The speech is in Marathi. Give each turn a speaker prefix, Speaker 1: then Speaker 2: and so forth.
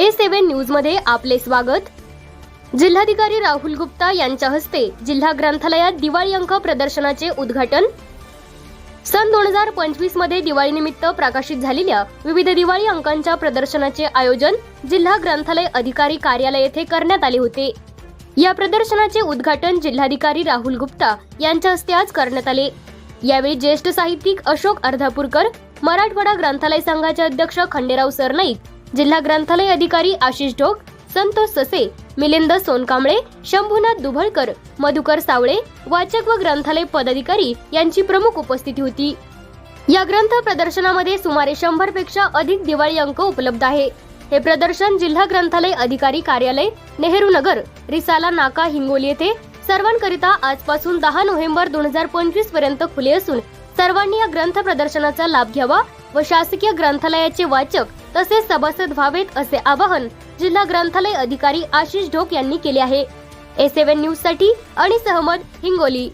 Speaker 1: A7 न्यूज मध्ये आपले स्वागत। जिल्हाधिकारी राहुल गुप्ता यांच्या हस्ते जिल्हा ग्रंथालयात दिवाळी अंक प्रदर्शनाचे उद्घाटन। सन 2025 मध्ये दिवाळीनिमित्त प्रकाशित झालेल्या विविध दिवाळी अंकांच्या प्रदर्शनाचे आयोजन जिल्हा ग्रंथालय अधिकारी कार्यालय येथे करण्यात आले होते। या प्रदर्शनाचे उद्घाटन जिल्हाधिकारी राहुल गुप्ता यांच्या हस्ते आज करण्यात आले। यावेळी ज्येष्ठ साहित्यिक अशोक अर्धापूरकर, मराठवाडा ग्रंथालय संघाचे अध्यक्ष खंडेराव सरनाईक, जिल्हा ग्रंथालय अधिकारी आशिष ढोक, संतोष ससे, मिलिंद सोनकांबळे, शंभूनाथ दुभळकर, मधुकर सावळे, वाचक व ग्रंथालय पदाधिकारी यांची प्रमुख उपस्थिती होती। या ग्रंथ प्रदर्शनामध्ये सुमारे 100 पेक्षा अधिक दिवाळी अंक उपलब्ध आहे। हे प्रदर्शन जिल्हा ग्रंथालय अधिकारी कार्यालय, नेहरू नगर, रिसाला नाका, हिंगोली येथे सर्वांकरिता आजपासून 10 नोव्हेंबर 2025 पर्यंत खुले असून सर्वांनी या ग्रंथ प्रदर्शनाचा लाभ घ्यावा व शासकीय ग्रंथालयाचे वाचक तसेच सभासद व्हावेत असे आवाहन जिल्हा ग्रंथालय अधिकारी आशिष ढोक यांनी केले आहे। A7 न्यूज साठी अनिस अहमद, हिंगोली।